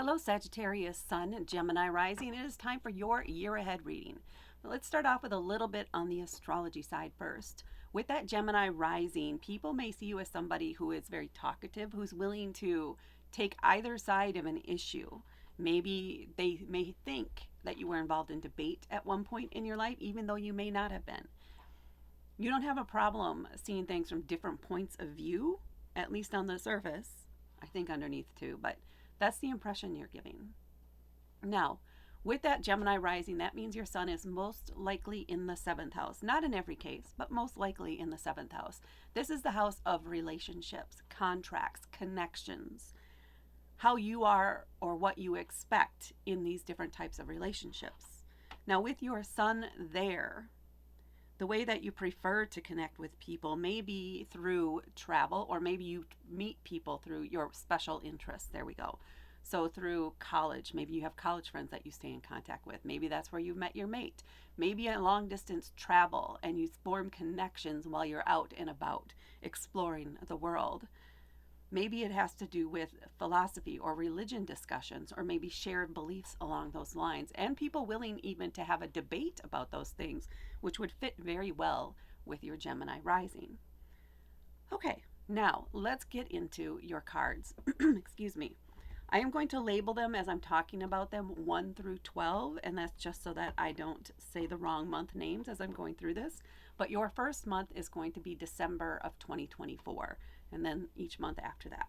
Hello, Sagittarius Sun and Gemini Rising. It is time for your year ahead reading. But let's start off with a little bit on the astrology side first. With that Gemini Rising, people may see you as somebody who is very talkative, who's willing to take either side of an issue. Maybe they may think that you were involved in debate at one point in your life, even though you may not have been. You don't have a problem seeing things from different points of view, at least on the surface. I think underneath too, but that's the impression you're giving. Now, with that Gemini rising, that means your sun is most likely in the seventh house. Not in every case, but most likely in the seventh house. This is the house of relationships, contracts, connections, how you are or what you expect in these different types of relationships. Now, with your sun there, the way that you prefer to connect with people may be through travel, or maybe you meet people through your special interests. There we go. So through college, maybe you have college friends that you stay in contact with. Maybe that's where you met your mate. Maybe a long distance travel and you form connections while you're out and about exploring the world. Maybe it has to do with philosophy or religion discussions, or maybe shared beliefs along those lines, and people willing even to have a debate about those things, which would fit very well with your Gemini rising. Okay, now let's get into your cards. Excuse me. I am going to label them as I'm talking about them 1 through 12, and that's just so that I don't say the wrong month names as I'm going through this. But your first month is going to be December of 2024, and then each month after that.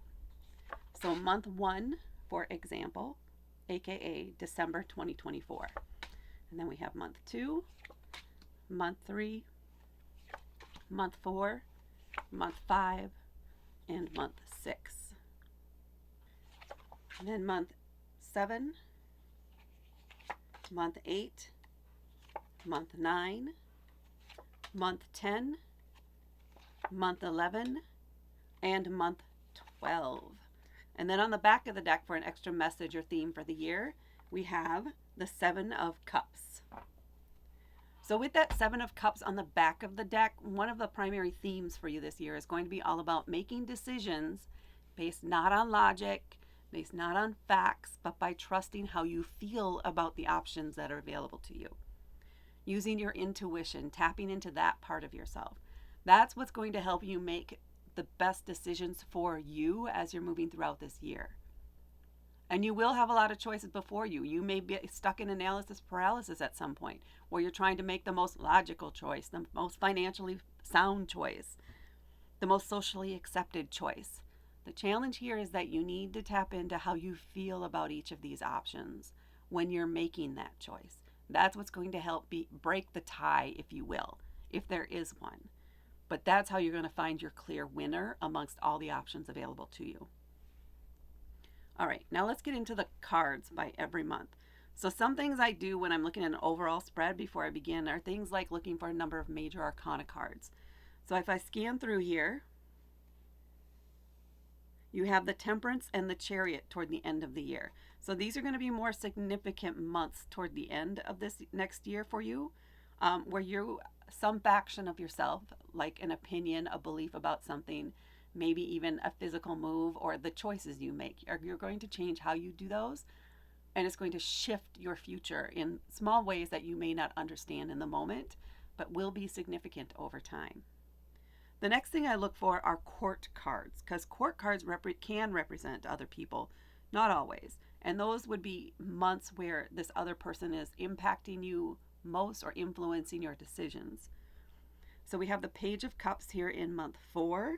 So month 1, for example, aka December 2024. And then we have month 2, month 3, month 4, month 5, and month 6. And then month 7, month 8, month 9, month 10, month 11, and month 12. And then on the back of the deck, for an extra message or theme for the year, we have the 7 of Cups. So with that 7 of Cups on the back of the deck, one of the primary themes for you this year is going to be all about making decisions based not on logic, based not on facts, but by trusting how you feel about the options that are available to you. Using your intuition, tapping into that part of yourself. That's what's going to help you make the best decisions for you as you're moving throughout this year. And you will have a lot of choices before you. You may be stuck in analysis paralysis at some point, where you're trying to make the most logical choice, the most financially sound choice, the most socially accepted choice. The challenge here is that you need to tap into how you feel about each of these options when you're making that choice. That's what's going to help break the tie, if you will, if there is one. But that's how you're going to find your clear winner amongst all the options available to you. All right, now let's get into the cards by every month. So some things I do when I'm looking at an overall spread before I begin are things like looking for a number of major arcana cards. So if I scan through here, you have the Temperance and the Chariot toward the end of the year. So these are going to be more significant months toward the end of this next year for you, where some faction of yourself, like an opinion, a belief about something, maybe even a physical move or the choices you make, you're going to change how you do those, and it's going to shift your future in small ways that you may not understand in the moment, but will be significant over time. The next thing I look for are court cards, because court cards can represent other people, not always. And those would be months where this other person is impacting you most or influencing your decisions. So we have the Page of Cups here in month 4,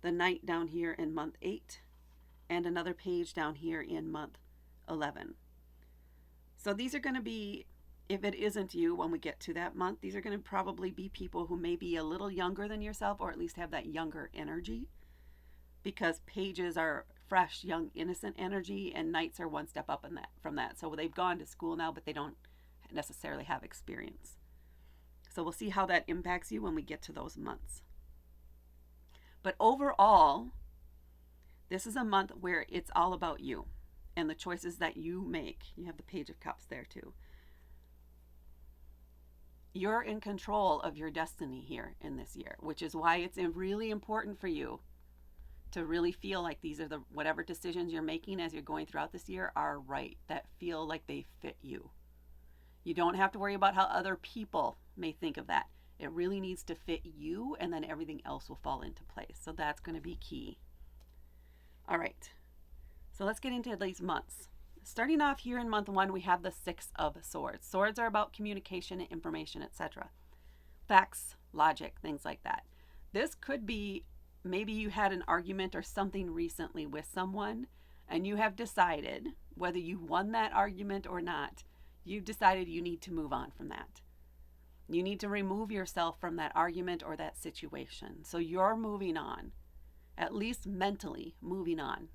the Knight down here in month 8, and another page down here in month 11. So these are going to be, if it isn't you when we get to that month, these are going to probably be people who may be a little younger than yourself, or at least have that younger energy, because pages are fresh, young, innocent energy, and knights are one step up from that. So they've gone to school now, but they don't necessarily have experience. So we'll see how that impacts you when we get to those months. But overall, this is a month where it's all about you and the choices that you make. You have the Page of Cups there too. You're in control of your destiny here in this year, which is why it's really important for you to really feel like these are the whatever decisions you're making as you're going throughout this year are right, that feel like they fit you. You don't have to worry about how other people may think of that. It really needs to fit you, and then everything else will fall into place. So that's going to be key. All right. So let's get into these months. Starting off here in month 1, we have the 6 of Swords. Swords are about communication, information, etc. Facts, logic, things like that. This could be maybe you had an argument or something recently with someone, and you have decided, whether you won that argument or not, you've decided you need to move on from that. You need to remove yourself from that argument or that situation. So you're moving on, at least mentally moving on.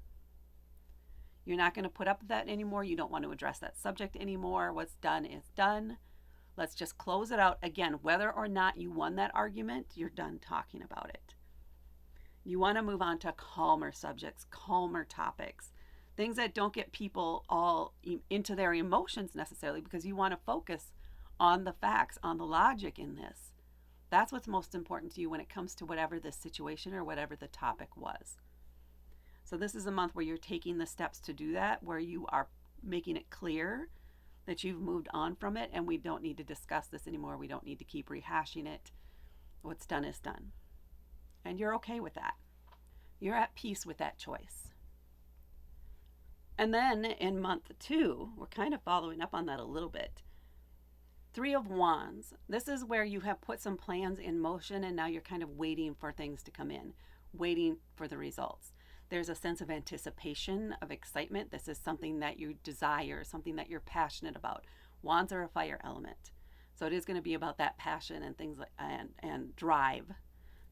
You're not going to put up with that anymore. You don't want to address that subject anymore. What's done is done. Let's just close it out. Again, whether or not you won that argument, you're done talking about it. You want to move on to calmer subjects, calmer topics, things that don't get people all into their emotions necessarily, because you want to focus on the facts, on the logic in this. That's what's most important to you when it comes to whatever the situation or whatever the topic was. So this is a month where you're taking the steps to do that, where you are making it clear that you've moved on from it, and we don't need to discuss this anymore. We don't need to keep rehashing it. What's done is done. And you're okay with that. You're at peace with that choice. And then in month 2, we're kind of following up on that a little bit. 3 of Wands. This is where you have put some plans in motion, and now you're kind of waiting for things to come in, waiting for the results. There's a sense of anticipation, of excitement. This is something that you desire, something that you're passionate about. Wands are a fire element. So it is going to be about that passion and things like and drive.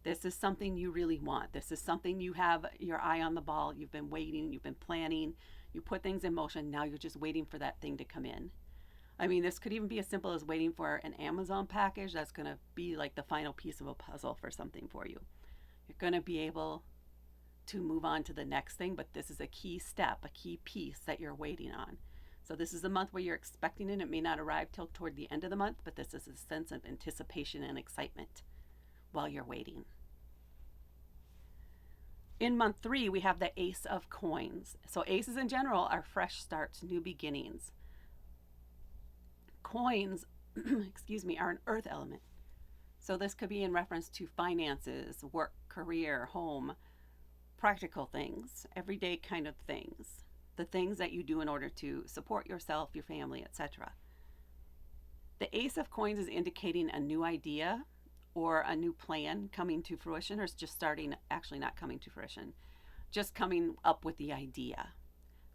This is something you really want. This is something you have your eye on the ball. You've been waiting, you've been planning, you put things in motion. Now you're just waiting for that thing to come in. I mean, this could even be as simple as waiting for an Amazon package that's going to be like the final piece of a puzzle for something for you. You're going to be able to move on to the next thing, but this is a key step, a key piece that you're waiting on. So this is a month where you're expecting it. It may not arrive till toward the end of the month, but this is a sense of anticipation and excitement while you're waiting. In month 3, we have the Ace of Coins. So aces in general are fresh starts, new beginnings. Coins, are an earth element. So this could be in reference to finances, work, career, home, practical things, everyday kind of things, the things that you do in order to support yourself, your family, etc. The Ace of Coins is indicating a new idea or a new plan coming to fruition, or it's just starting, actually not coming to fruition, just coming up with the idea,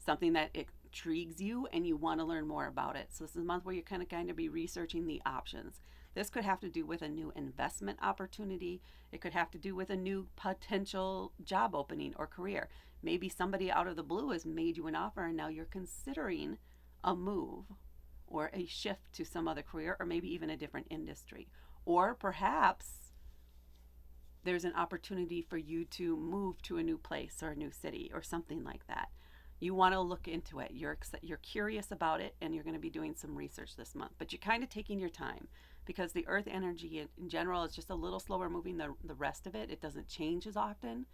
something that intrigues you and you want to learn more about it. So this is a month where you're kind of be researching the options. This could have to do with a new investment opportunity. It could have to do with a new potential job opening or career. Maybe somebody out of the blue has made you an offer and now you're considering a move or a shift to some other career, or maybe even a different industry. Or perhaps there's an opportunity for you to move to a new place or a new city or something like that. You want to look into it. You're curious about it, and you're going to be doing some research this month. But you're kind of taking your time, because the earth energy in general is just a little slower moving than the rest of it. It doesn't change as often,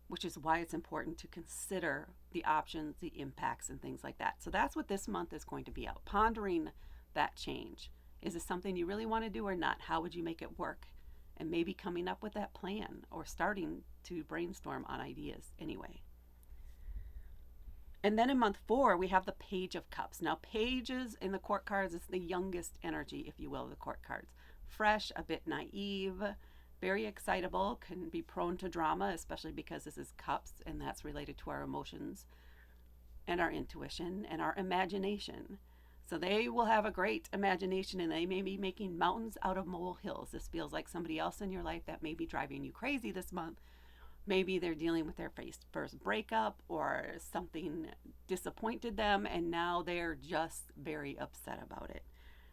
which is why it's important to consider the options, the impacts, and things like that. So that's what this month is going to be out, pondering that change. Is this something you really want to do or not? How would you make it work? And maybe coming up with that plan or starting to brainstorm on ideas anyway. And then in month 4, we have the Page of Cups. Now, pages in the court cards is the youngest energy, if you will, of the court cards. Fresh, a bit naive, very excitable, can be prone to drama, especially because this is cups, and that's related to our emotions and our intuition and our imagination. So they will have a great imagination, and they may be making mountains out of molehills. This feels like somebody else in your life that may be driving you crazy this month. Maybe they're dealing with their first breakup, or something disappointed them, and now they're just very upset about it.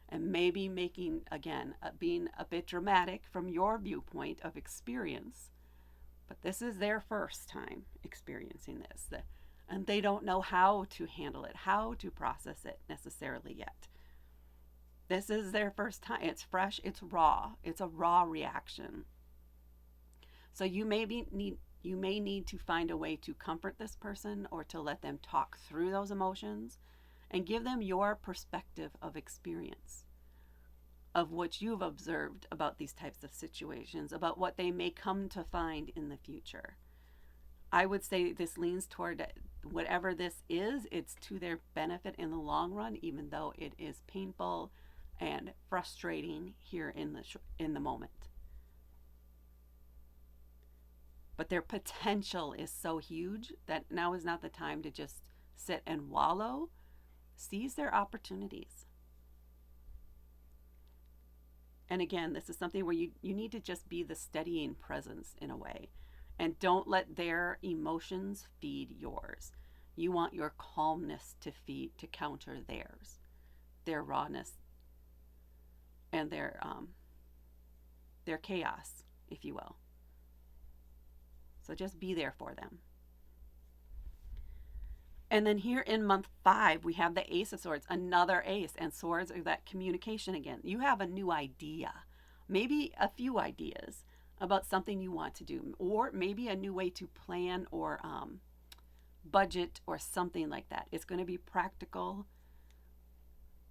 And maybe making, again, being a bit dramatic from your viewpoint of experience. But this is their first time experiencing this. And they don't know how to handle it, how to process it necessarily yet. This is their first time. It's fresh, it's raw. It's a raw reaction. So you maybe need You may need to find a way to comfort this person or to let them talk through those emotions and give them your perspective of experience, of what you've observed about these types of situations, about what they may come to find in the future. I would say this leans toward whatever this is, it's to their benefit in the long run, even though it is painful and frustrating here in the moment. But their potential is so huge that now is not the time to just sit and wallow. Seize their opportunities. And again, this is something where you need to just be the steadying presence in a way. And don't let their emotions feed yours. You want your calmness to counter theirs, their rawness and their chaos, if you will. So just be there for them. And then here in month 5, we have the Ace of Swords, another ace, and swords are that communication again. You have a new idea, maybe a few ideas about something you want to do, or maybe a new way to plan or budget or something like that. It's going to be practical.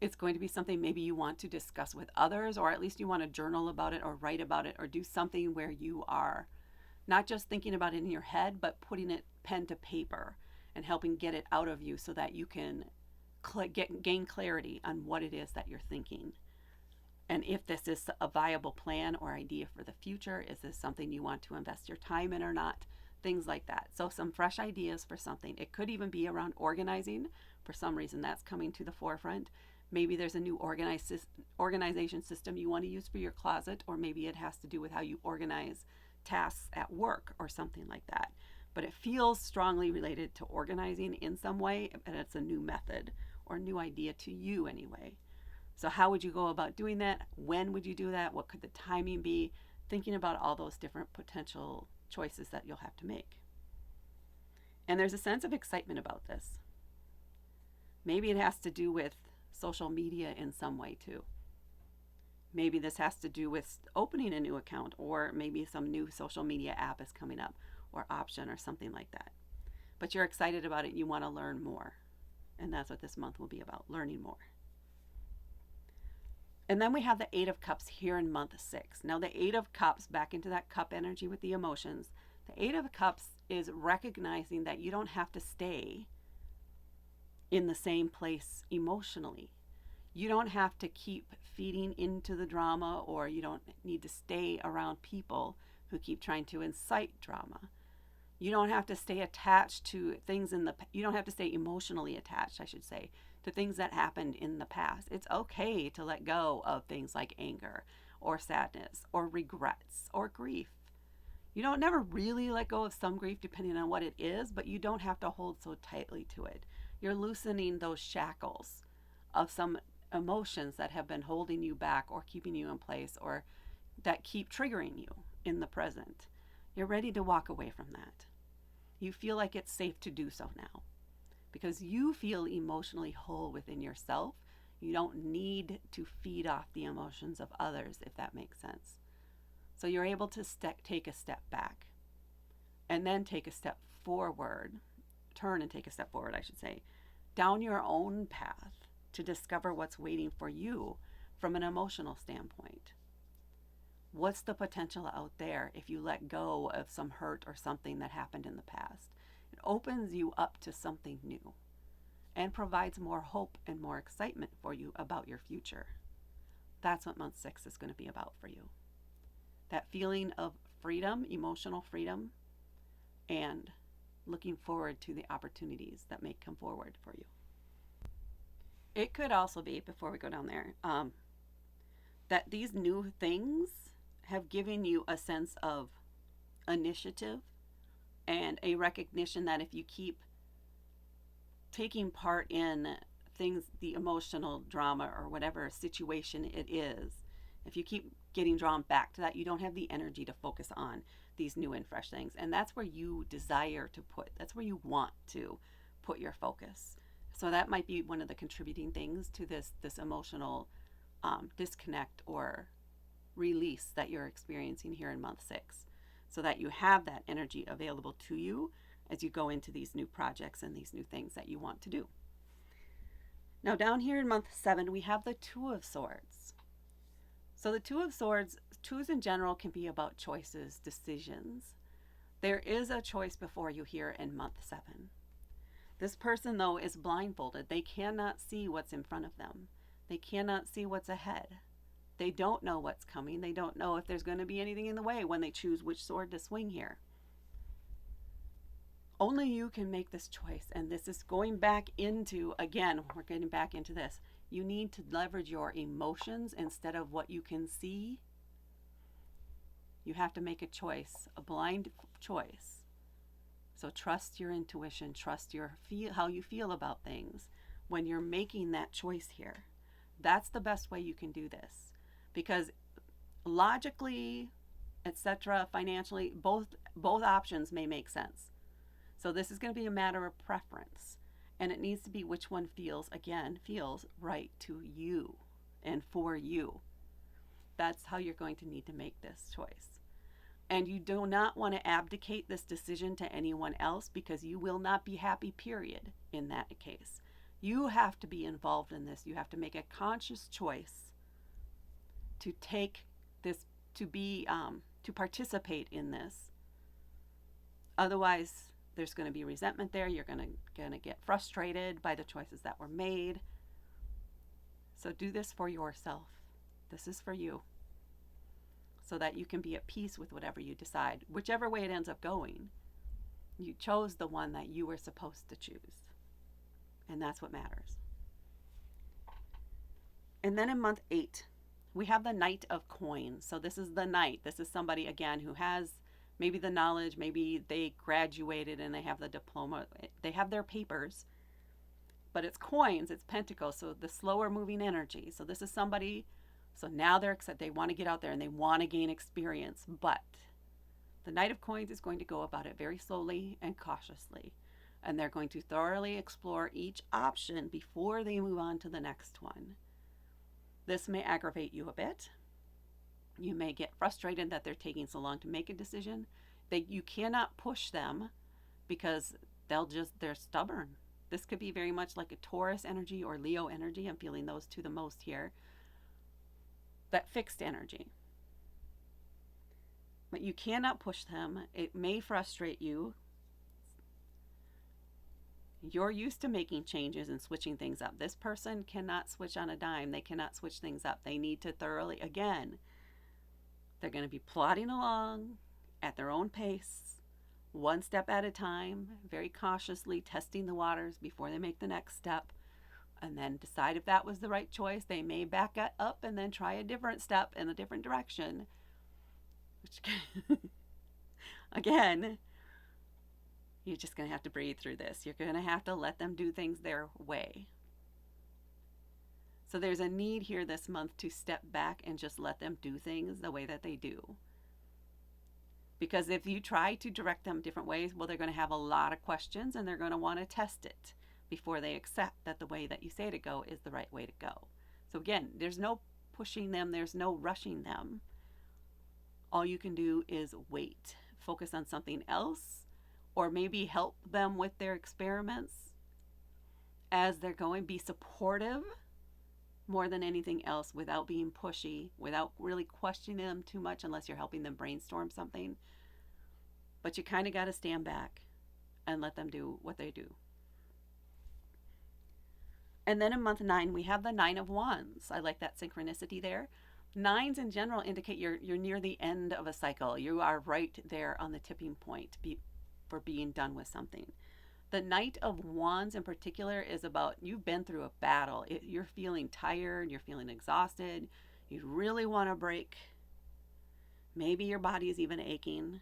It's going to be something maybe you want to discuss with others, or at least you want to journal about it or write about it or do something where you are not just thinking about it in your head, but putting it pen to paper and helping get it out of you so that you can gain clarity on what it is that you're thinking. And if this is a viable plan or idea for the future, is this something you want to invest your time in or not? Things like that. So some fresh ideas for something. It could even be around organizing. For some reason, that's coming to the forefront. Maybe there's a new organization system you want to use for your closet, or maybe it has to do with how you organize tasks at work or something like that. But it feels strongly related to organizing in some way, and it's a new method or new idea to you anyway. So how would you go about doing that? When would you do that? What could the timing be? Thinking about all those different potential choices that you'll have to make. And there's a sense of excitement about this. Maybe it has to do with social media in some way too. Maybe this has to do with opening a new account, or maybe some new social media app is coming up or option or something like that. But you're excited about it. You want to learn more. And that's what this month will be about, learning more. And then we have the 8 of Cups here in month 6. Now the 8 of Cups, back into that cup energy with the emotions. The 8 of Cups is recognizing that you don't have to stay in the same place emotionally. You don't have to keep feeding into the drama, or you don't need to stay around people who keep trying to incite drama. You don't have to stay attached to things you don't have to stay emotionally attached, I should say, to things that happened in the past. It's okay to let go of things like anger or sadness or regrets or grief. You don't never really let go of some grief depending on what it is, but you don't have to hold so tightly to it. You're loosening those shackles of some emotions that have been holding you back or keeping you in place, or that keep triggering you in the present. You're ready to walk away from that. You feel like it's safe to do so now because you feel emotionally whole within yourself. You don't need to feed off the emotions of others, if that makes sense. So you're able to take a step back and then take a step forward, turn and take a step forward, I should say, down your own path to discover what's waiting for you from an emotional standpoint. What's the potential out there if you let go of some hurt or something that happened in the past? It opens you up to something new and provides more hope and more excitement for you about your future. That's what month 6 is going to be about for you. That feeling of freedom, emotional freedom, and looking forward to the opportunities that may come forward for you. It could also be, before we go down there, that these new things have given you a sense of initiative and a recognition that if you keep taking part in things, the emotional drama or whatever situation it is, if you keep getting drawn back to that, you don't have the energy to focus on these new and fresh things. And that's where you desire to that's where you want to put your focus. So that might be one of the contributing things to this emotional disconnect or release that you're experiencing here in month 6. so that you have that energy available to you as you go into these new projects and these new things that you want to do. Now, down here in month 7, we have the Two of Swords. So the Two of Swords, twos in general can be about choices, decisions. There is a choice before you here in month 7. This person, though, is blindfolded. They cannot see what's in front of them. They cannot see what's ahead. They don't know what's coming. They don't know if there's going to be anything in the way when they choose which sword to swing here. Only you can make this choice. And this is going back into, again, we're getting back into this. You need to leverage your emotions instead of what you can see. You have to make a choice, a blind choice. So trust your intuition, trust your how you feel about things when you're making that choice here. That's the best way you can do this. Because logically, etc., financially, both options may make sense. So this is going to be a matter of preference. And it needs to be which one feels right to you and for you. That's how you're going to need to make this choice. And you do not want to abdicate this decision to anyone else, because you will not be happy, period, in that case. You have to be involved in this. You have to make a conscious choice to take this, to participate in this. Otherwise, there's going to be resentment there. You're going to get frustrated by the choices that were made. So do this for yourself. This is for you, so that you can be at peace with whatever you decide. Whichever way it ends up going, you chose the one that you were supposed to choose. And that's what matters. And then in month 8, we have the Knight of Coins. So this is the Knight. This is somebody, again, who has maybe the knowledge, maybe they graduated and they have the diploma, they have their papers, but it's coins, it's pentacles, so the slower moving energy. So this is somebody, so now they're excited, they want to get out there and they want to gain experience, but the Knight of Coins is going to go about it very slowly and cautiously, and they're going to thoroughly explore each option before they move on to the next one. This may aggravate you a bit. You may get frustrated that they're taking so long to make a decision. You cannot push them, because they're stubborn. This could be very much like a Taurus energy or Leo energy. I'm feeling those two the most here. That fixed energy. But you cannot push them. It may frustrate you. You're used to making changes and switching things up. This person cannot switch on a dime. They cannot switch things up. They need to thoroughly, again, they're going to be plodding along at their own pace, one step at a time, very cautiously testing the waters before they make the next step, and then decide if that was the right choice. They may back up and then try a different step in a different direction. Which, again, you're just going to have to breathe through this. You're going to have to let them do things their way. So there's a need here this month to step back and just let them do things the way that they do. Because if you try to direct them different ways, well, they're going to have a lot of questions and they're going to want to test it before they accept that the way that you say to go is the right way to go. So again, there's no pushing them. There's no rushing them. All you can do is wait, focus on something else, or maybe help them with their experiments as they're going. Be supportive more than anything else, without being pushy, without really questioning them too much unless you're helping them brainstorm something. But you kind of got to stand back and let them do what they do. And then in month 9, we have the Nine of Wands. I like that synchronicity there. Nines in general indicate you're near the end of a cycle. You are right there on the tipping point for being done with something. The Knight of Wands in particular is about, you've been through a battle. You're feeling tired. You're feeling exhausted. You really want to break. Maybe your body is even aching.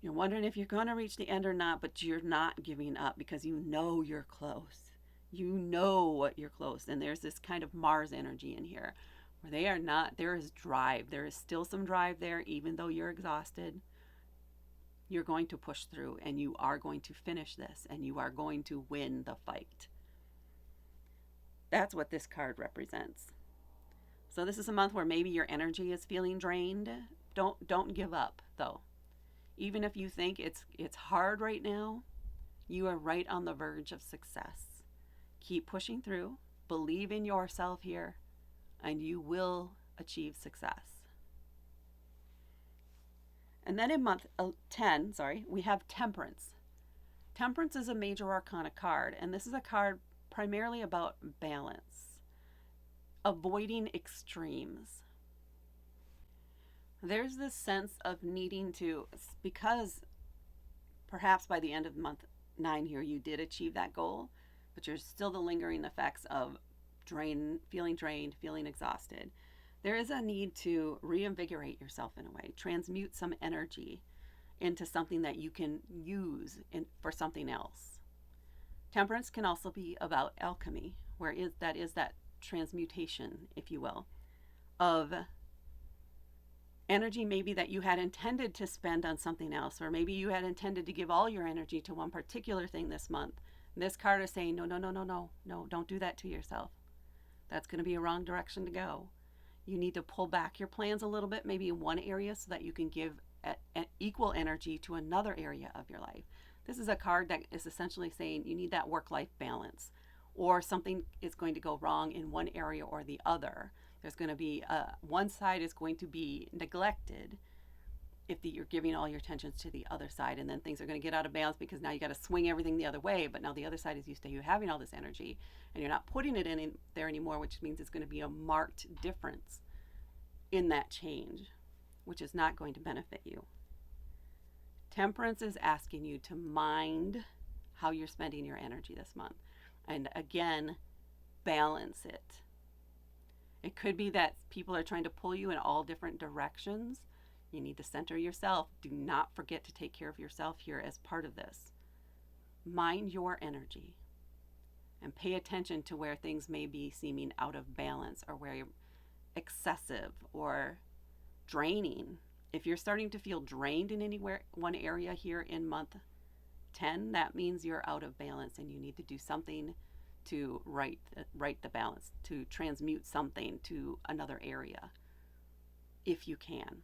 You're wondering if you're going to reach the end or not, but you're not giving up because you know you're close. You know you're close. And there's this kind of Mars energy in here where they are not. There is drive. There is still some drive there, even though you're exhausted. You're going to push through, and you are going to finish this, and you are going to win the fight. That's what this card represents. So this is a month where maybe your energy is feeling drained. Don't give up though. Even if you think it's hard right now, you are right on the verge of success. Keep pushing through, believe in yourself here, and you will achieve success. And then in month 10, we have Temperance. Temperance is a major arcana card, and this is a card primarily about balance, avoiding extremes. There's this sense of needing to, because perhaps by the end of month 9 here you did achieve that goal, but you're still the lingering effects of feeling drained, feeling exhausted. There is a need to reinvigorate yourself in a way, transmute some energy into something that you can use for something else. Temperance can also be about alchemy, where that is that transmutation, if you will, of energy maybe that you had intended to spend on something else, or maybe you had intended to give all your energy to one particular thing this month. And this card is saying, no, don't do that to yourself. That's going to be a wrong direction to go. You need to pull back your plans a little bit, maybe in one area, so that you can give equal energy to another area of your life. This is a card that is essentially saying you need that work-life balance, or something is going to go wrong in one area or the other. There's going to be one side is going to be neglected if you're giving all your attention to the other side, and then things are going to get out of balance because now you got to swing everything the other way. But now the other side is used to you having all this energy, and you're not putting it in there anymore, which means it's going to be a marked difference in that change, which is not going to benefit you. Temperance is asking you to mind how you're spending your energy this month, and again, balance it. It could be that people are trying to pull you in all different directions. You need to center yourself. Do not forget to take care of yourself here as part of this. Mind your energy and pay attention to where things may be seeming out of balance, or where you're excessive or draining. If you're starting to feel drained in one area here in month 10, that means you're out of balance and you need to do something to right the balance, to transmute something to another area if you can.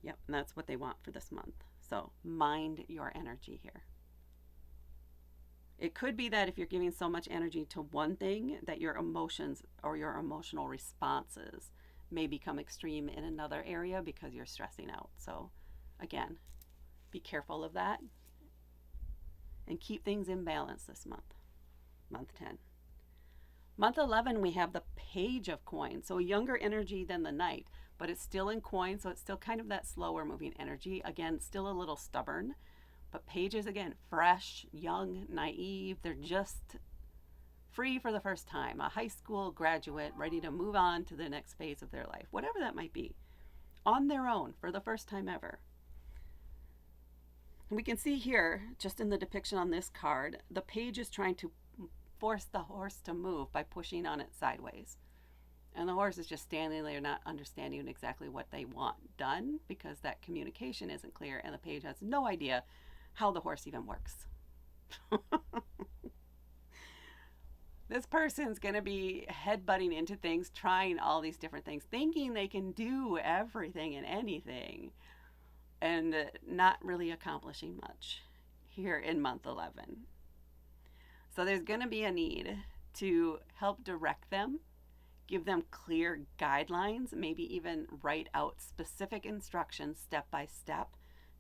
Yep, and that's what they want for this month. So mind your energy here. It could be that if you're giving so much energy to one thing, that your emotions or your emotional responses may become extreme in another area because you're stressing out. So again, be careful of that and keep things in balance this month, month 10. Month 11, we have the Page of Coins, so a younger energy than the Knight, but it's still in coin, so it's still kind of that slower moving energy. Again, still a little stubborn, but pages, again, fresh, young, naive. They're just free for the first time, a high school graduate ready to move on to the next phase of their life, whatever that might be, on their own for the first time ever. And we can see here, just in the depiction on this card, the page is trying to force the horse to move by pushing on it sideways. And the horse is just standing there, not understanding exactly what they want done, because that communication isn't clear, and the page has no idea how the horse even works. This person's going to be headbutting into things, trying all these different things, thinking they can do everything and anything, and not really accomplishing much here in month 11. So there's going to be a need to help direct them, give them clear guidelines, maybe even write out specific instructions step by step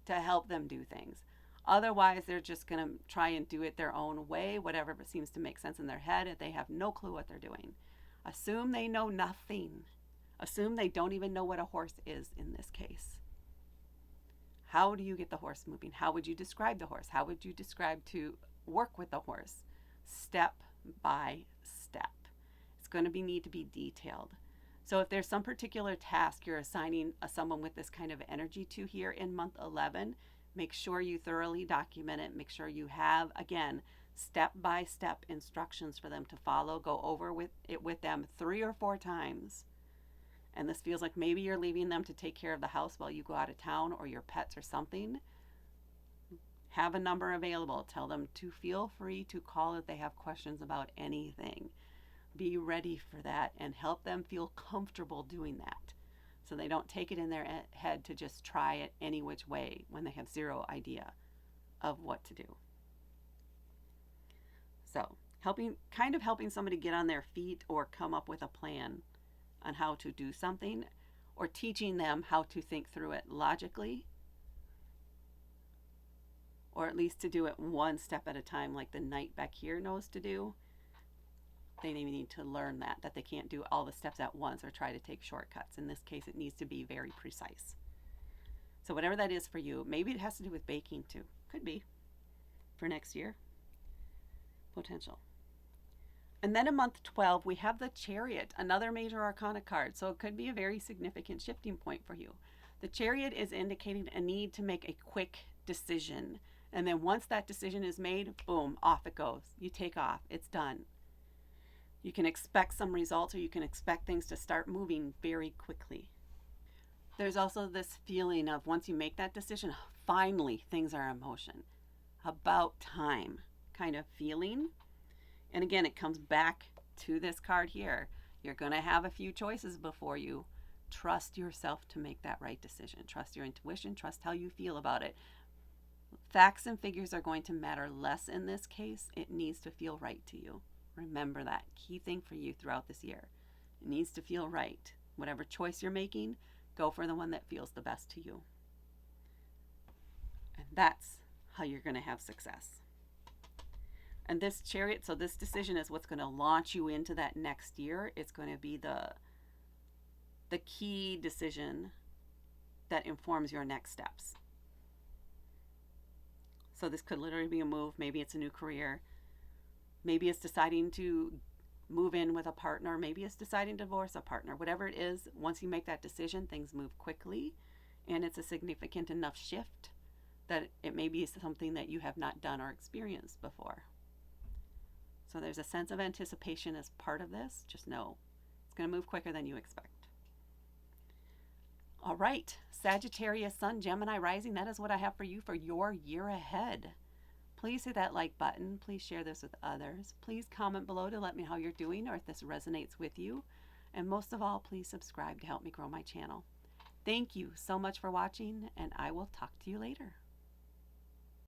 to help them do things. Otherwise, they're just going to try and do it their own way, whatever seems to make sense in their head, if they have no clue what they're doing. Assume they know nothing. Assume they don't even know what a horse is in this case. How do you get the horse moving? How would you describe the horse? How would you describe to work with the horse? Step by step. It's going to need to be detailed. So if there's some particular task you're assigning someone with this kind of energy to here in month 11, make sure you thoroughly document it. Make sure you have, again, step-by-step instructions for them to follow. Go over it with them 3 or 4 times. And this feels like maybe you're leaving them to take care of the house while you go out of town, or your pets or something. Have a number available. Tell them to feel free to call if they have questions about anything. Be ready for that and help them feel comfortable doing that, so they don't take it in their head to just try it any which way when they have zero idea of what to do. So, helping somebody get on their feet or come up with a plan on how to do something, or teaching them how to think through it logically, or at least to do it one step at a time, like the knight back here knows to do. They need to learn that they can't do all the steps at once or try to take shortcuts. In this case, it needs to be very precise. So whatever that is for you, maybe it has to do with baking too. Could be for next year. Potential. And then in month 12, we have the Chariot, another major arcana card. So it could be a very significant shifting point for you. The Chariot is indicating a need to make a quick decision. And then once that decision is made, boom, off it goes. You take off. It's done. You can expect some results, or you can expect things to start moving very quickly. There's also this feeling of once you make that decision, finally things are in motion. About time kind of feeling. And again, it comes back to this card here. You're going to have a few choices before you. Trust yourself to make that right decision. Trust your intuition. Trust how you feel about it. Facts and figures are going to matter less in this case. It needs to feel right to you. Remember that key thing for you throughout this year. It needs to feel right. Whatever choice you're making, go for the one that feels the best to you. And that's how you're going to have success. And this Chariot, so this decision is what's going to launch you into that next year. It's going to be the key decision that informs your next steps. So this could literally be a move. Maybe it's a new career. Maybe it's deciding to move in with a partner. Maybe it's deciding to divorce a partner. Whatever it is, once you make that decision, things move quickly. And it's a significant enough shift that it may be something that you have not done or experienced before. So there's a sense of anticipation as part of this. Just know it's going to move quicker than you expect. All right, Sagittarius Sun, Gemini Rising, that is what I have for you for your year ahead. Please hit that like button. Please share this with others. Please comment below to let me know how you're doing or if this resonates with you. And most of all, please subscribe to help me grow my channel. Thank you so much for watching, and I will talk to you later.